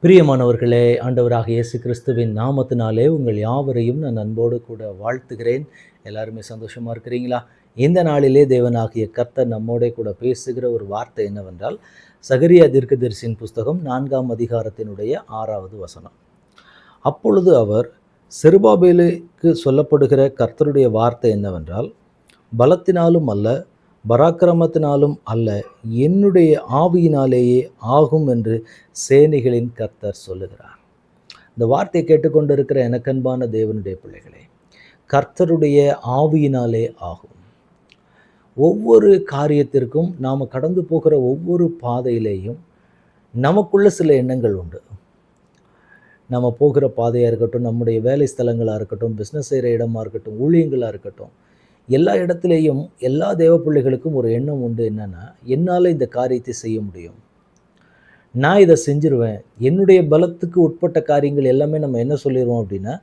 பிரியமானவர்களே, ஆண்டவராக இயேசு கிறிஸ்துவின் நாமத்தினாலே உங்கள் யாவரையும் நான் அன்போடு கூட வாழ்த்துகிறேன். எல்லாருமே சந்தோஷமா இருக்கிறீங்களா? இந்த நாளிலே தேவனாகிய கர்த்தர் நம்மோடே கூட பேசுகிற ஒரு வார்த்தை என்னவென்றால், சகரியா தீர்க்கதரிசியின் புஸ்தகம் 4ஆம் அதிகாரத்தினுடைய 6வது வசனம். அப்பொழுது அவர் செருபாபேலுக்கு சொல்லப்படுகிற கர்த்தருடைய வார்த்தை என்னவென்றால், பலத்தினாலும் அல்ல, பராக்கிரமத்தினாலும் அல்ல, என்னுடைய ஆவியினாலேயே ஆகும் என்று சேனைகளின் கர்த்தர் சொல்லுகிறார். இந்த வார்த்தையை கேட்டுக்கொண்டிருக்கிற எனக்கன்பான தேவனுடைய பிள்ளைகளே, கர்த்தருடைய ஆவியினாலே ஆகும். ஒவ்வொரு காரியத்திற்கும் நாம் கடந்து போகிற ஒவ்வொரு பாதையிலேயும் நமக்குள்ள சில எண்ணங்கள் உண்டு. நம்ம போகிற பாதையாக இருக்கட்டும், நம்முடைய வேலை ஸ்தலங்களாக இருக்கட்டும், பிஸ்னஸ் செய்கிற இடமா இருக்கட்டும், ஊழியங்களாக இருக்கட்டும், எல்லா இடத்துலையும் எல்லா தேவ பிள்ளைகளுக்கும் ஒரு எண்ணம் உண்டு. என்னென்னா, என்னால் இந்த காரியத்தை செய்ய முடியும், நான் இதை செஞ்சிருவேன். என்னுடைய பலத்துக்கு உட்பட்ட காரியங்கள் எல்லாமே நம்ம என்ன சொல்லிடுவோம் அப்படின்னா,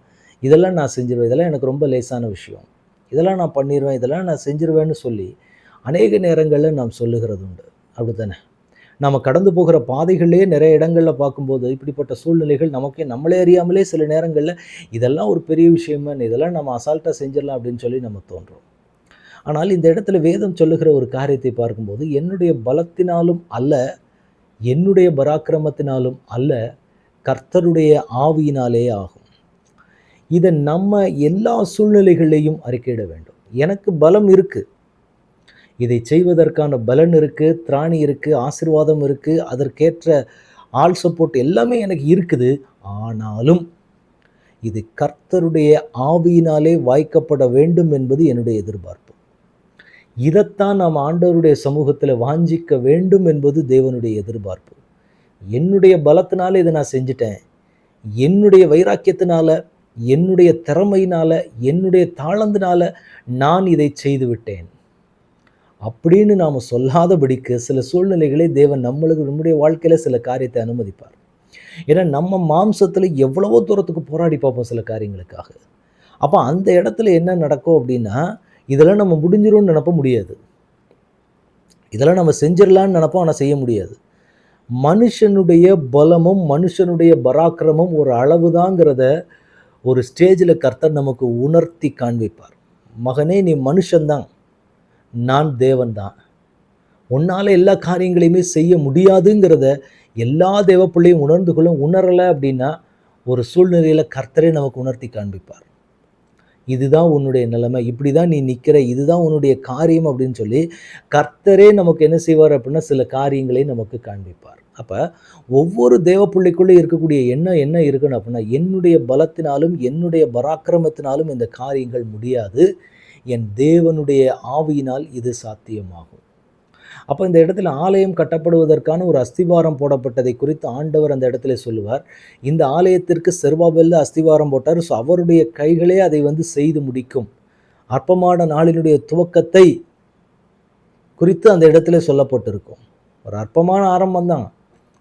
இதெல்லாம் நான் செஞ்சிருவேன், இதெல்லாம் எனக்கு ரொம்ப லேசான விஷயம், இதெல்லாம் நான் பண்ணிடுவேன், இதெல்லாம் நான் செஞ்சிருவேன்னு சொல்லி அநேக நேரங்களில் நாம் சொல்லுகிறது உண்டு. அப்படி தானே? நம்ம கடந்து போகிற பாதைகள்லேயே நிறைய இடங்களில் பார்க்கும்போது இப்படிப்பட்ட சூழ்நிலைகள் நமக்கே நம்மளே அறியாமலே சில நேரங்களில் இதெல்லாம் ஒரு பெரிய விஷயமா, இதெல்லாம் நம்ம அசால்ட்டாக செஞ்சிடலாம் அப்படின்னு சொல்லி நம்ம தோன்றோம். ஆனால் இந்த இடத்துல வேதம் சொல்லுகிற ஒரு காரியத்தை பார்க்கும்போது, என்னுடைய பலத்தினாலும் அல்ல, என்னுடைய பராக்கிரமத்தினாலும் அல்ல, கர்த்தருடைய ஆவியினாலே ஆகும். இதை நம்ம எல்லா சூழ்நிலைகளிலையும் அறிக்கையிட வேண்டும். எனக்கு பலம் இருக்குது, இதை செய்வதற்கான பலன் இருக்குது, திராணி இருக்குது, ஆசீர்வாதம் இருக்குது, அதற்கேற்ற ஆள் சப்போர்ட் எல்லாமே எனக்கு இருக்குது. ஆனாலும் இது கர்த்தருடைய ஆவியினாலே வாய்க்கப்பட வேண்டும் என்பது என்னுடைய எதிர்பார்ப்பு. இதைத்தான் நாம் ஆண்டவருடைய சமூகத்தில் வாஞ்சிக்க வேண்டும் என்பது தேவனுடைய எதிர்பார்ப்பு. என்னுடைய பலத்தினால இதை நான் செஞ்சிட்டேன், என்னுடைய வைராக்கியத்தினால, என்னுடைய திறமையினால, என்னுடைய தாளந்தினால நான் இதை செய்து விட்டேன் அப்படின்னு நாம் சொல்லாதபடிக்கு சில சூழ்நிலைகளை தேவன் நம்முடைய வாழ்க்கையில் சில காரியத்தை அனுமதிப்பார். ஏன்னா நம்ம மாம்சத்தில் எவ்வளவோ தூரத்துக்கு போராடி பார்ப்போம் சில காரியங்களுக்காக. அப்போ அந்த இடத்துல என்ன நடக்கும் அப்படின்னா, இதெல்லாம் நம்ம முடிஞ்சிரும்னு நினைப்ப முடியாது, இதெல்லாம் நம்ம செஞ்சிடலான்னு நினைப்போம், ஆனால் செய்ய முடியாது. மனுஷனுடைய பலமும் மனுஷனுடைய பராக்கிரமும் ஒரு அளவுதாங்கிறத ஒரு ஸ்டேஜில் கர்த்தர் நமக்கு உணர்த்தி காண்பிப்பார். மகனே, நீ மனுஷன்தான், நான் தேவன்தான், உன்னால் எல்லா காரியங்களையுமே செய்ய முடியாதுங்கிறத எல்லா தேவ பிள்ளையும் உணர்ந்து கொள்ளும். உணரலை அப்படின்னா ஒரு சூழ்நிலையில் கர்த்தரே நமக்கு உணர்த்தி காண்பிப்பார். இதுதான் உன்னுடைய நிலைமை, இப்படி தான் நீ நிற்கிற, இதுதான் உன்னுடைய காரியம் அப்படின்னு சொல்லி கர்த்தரே நமக்கு என்ன செய்வார் அப்படின்னா சில காரியங்களை நமக்கு காண்பிப்பார். அப்போ ஒவ்வொரு தேவ பிள்ளைக்குள்ளே இருக்கக்கூடிய எண்ணம் என்ன இருக்குன்னு அப்படின்னா, என்னுடைய பலத்தினாலும் என்னுடைய பராக்கிரமத்தினாலும் இந்த காரியங்கள் முடியாது, என் தேவனுடைய ஆவியினால் இது சாத்தியமாகும். அப்போ இந்த இடத்துல ஆலயம் கட்டப்படுவதற்கான ஒரு அஸ்திவாரம் போடப்பட்டதை குறித்து ஆண்டவர் அந்த இடத்துல சொல்லுவார். இந்த ஆலயத்திற்கு செருபாபேல் அஸ்திவாரம் போட்டார். ஸோ அவருடைய கைகளே அதை செய்து முடிக்கும். அற்பமான நாளினுடைய துவக்கத்தை குறித்து அந்த இடத்துல சொல்லப்பட்டிருக்கும். ஒரு அற்பமான ஆரம்பம் தான்,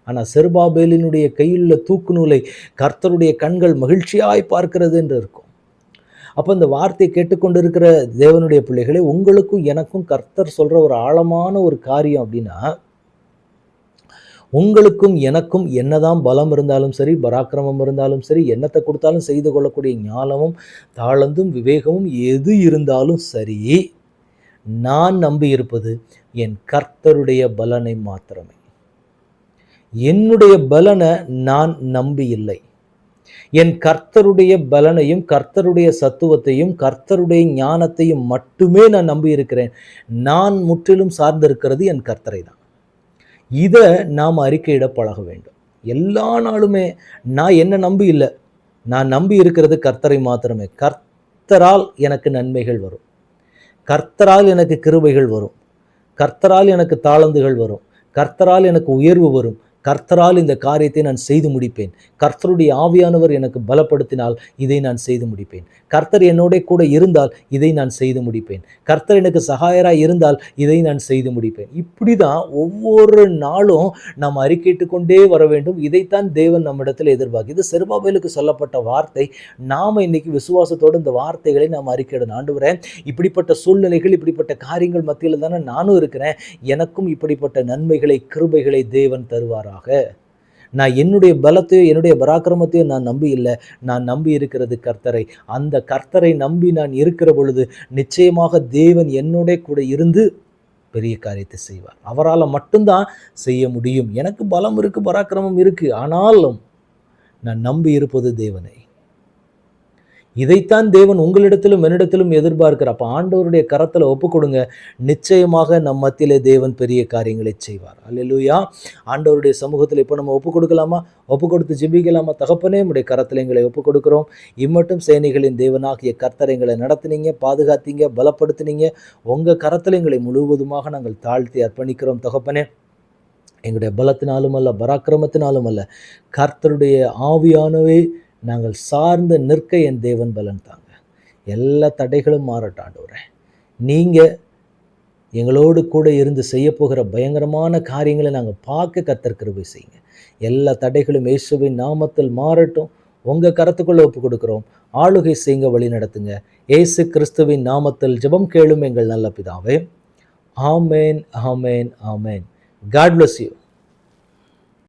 ஆனால் செருபாபேலினுடைய கையில் உள்ள தூக்கு நூலை கர்த்தருடைய கண்கள் மகிழ்ச்சியாய் பார்க்கிறது என்று இருக்கும். அப்போ இந்த வார்த்தையை கேட்டுக்கொண்டிருக்கிற தேவனுடைய பிள்ளைகளே, உங்களுக்கும் எனக்கும் கர்த்தர் சொல்கிற ஒரு ஆழமான ஒரு காரியம் அப்படின்னா, உங்களுக்கும் எனக்கும் என்னதான் பலம் இருந்தாலும் சரி, பராக்கிரமம் இருந்தாலும் சரி, என்னத்தை கொடுத்தாலும் செய்து கொள்ளக்கூடிய ஞானமும் தாளந்தும் விவேகமும் எது இருந்தாலும் சரி, நான் நம்பி இருப்பது என் கர்த்தருடைய பலனை மாத்திரமே. என்னுடைய பலனை நான் நம்பி இல்லை. என் கர்த்தருடைய பலனையும் கர்த்தருடைய சத்துவத்தையும் கர்த்தருடைய ஞானத்தையும் மட்டுமே நான் நம்பி இருக்கிறேன். நான் முற்றிலும் சார்ந்திருக்கிறது என் கர்த்தரை தான். இதை நாம் அறிக்கையிட பழக வேண்டும். எல்லா நாளுமே நான் என்ன நம்பி இல்லை, நான் நம்பி இருக்கிறது கர்த்தரை மாத்திரமே. கர்த்தரால் எனக்கு நன்மைகள் வரும், கர்த்தரால் எனக்கு கிருபைகள் வரும், கர்த்தரால் எனக்கு தாளந்துகள் வரும், கர்த்தரால் எனக்கு உயர்வு வரும், கர்த்தரால் இந்த காரியத்தை நான் செய்து முடிப்பேன், கர்த்தருடைய ஆவியானவர் எனக்கு பலப்படுத்தினால் இதை நான் செய்து முடிப்பேன், கர்த்தர் என்னோட கூட இருந்தால் இதை நான் செய்து முடிப்பேன், கர்த்தர் எனக்கு சகாயராக இருந்தால் இதை நான் செய்து முடிப்பேன். இப்படி தான் ஒவ்வொரு நாளும் நாம் அறிக்கையிட்டு கொண்டே வர வேண்டும். இதைத்தான் தேவன் நம்மிடத்தில் எதிர்பார்க்கு. இது செருபாபேலுக்கு சொல்லப்பட்ட வார்த்தை. நாம் இன்னைக்கு விசுவாசத்தோடு இந்த வார்த்தைகளை நாம் அறிக்கையிடணும். ஆண்டவரே, இப்படிப்பட்ட சூழ்நிலைகள், இப்படிப்பட்ட காரியங்கள் மத்தியில் தானே நானும் இருக்கிறேன், எனக்கும் இப்படிப்பட்ட நன்மைகளை கிருபைகளை தேவன் தருவாராக. நான் என்னுடைய பலத்தையோ என்னுடைய பராக்கிரமத்தையோ நான் நம்பி இல்லை, நான் நம்பி இருக்கிறது கர்த்தரை. அந்த கர்த்தரை நம்பி நான் இருக்கிற பொழுது நிச்சயமாக தேவன் என்னோட கூட இருந்து பெரிய காரியத்தை செய்வார். அவரால் மட்டும்தான் செய்ய முடியும். எனக்கு பலம் இருக்கு, பராக்கிரமம் இருக்கு, ஆனாலும் நான் நம்பி இருப்பது தேவனை. இதைத்தான் தேவன் உங்களிடத்திலும் என்னிடத்திலும் எதிர்பார்க்கிறார். அப்ப ஆண்டவருடைய கரத்துல ஒப்பு கொடுங்க. நிச்சயமாக நம் மத்தியிலே தேவன் பெரிய காரியங்களை செய்வார். அல்லேலூயா. ஆண்டவருடைய சமூகத்தில் இப்போ நம்ம ஒப்பு கொடுக்கலாமா? ஒப்பு கொடுத்து ஜெபிக்கலாமா? தகப்பனே, உம்முடைய கரத்தில் எங்களை ஒப்பு கொடுக்கிறோம். இம்மட்டும் சேனைகளின் தேவனாகிய கர்த்தர் எங்களை நடத்தினீங்க, பாதுகாத்தீங்க, பலப்படுத்தினீங்க. உங்க கரத்தில் எங்களை முழுவதுமாக நாங்கள் தாழ்த்தி அர்ப்பணிக்கிறோம் தகப்பனே. எங்களுடைய பலத்தினாலும் அல்ல, பராக்கிரமத்தினாலும் அல்ல, கர்த்தருடைய ஆவியானவே நாங்கள் சார்ந்து நிற்க என் தேவன் பலன் தாங்க. எல்லா தடைகளும் மாறட்டும் ஆண்டவரே. நீங்கள் எங்களோடு கூட இருந்து செய்ய போகிற பயங்கரமான காரியங்களை நாங்கள் பார்க்க கர்த்தர் கிருபை செய்யுங்க. எல்லா தடைகளும் இயேசுவின் நாமத்தில் மாறட்டும். உங்கள் கரத்துக்குள்ளே ஒப்பு கொடுக்குறோம். ஆளுகை செய்யுங்க, வழி நடத்துங்க. இயேசு கிறிஸ்துவின் நாமத்தில் ஜெபம் கேளும் எங்கள் நல்ல பிதாவே. ஆமேன், ஆமேன், ஆமேன். God bless you.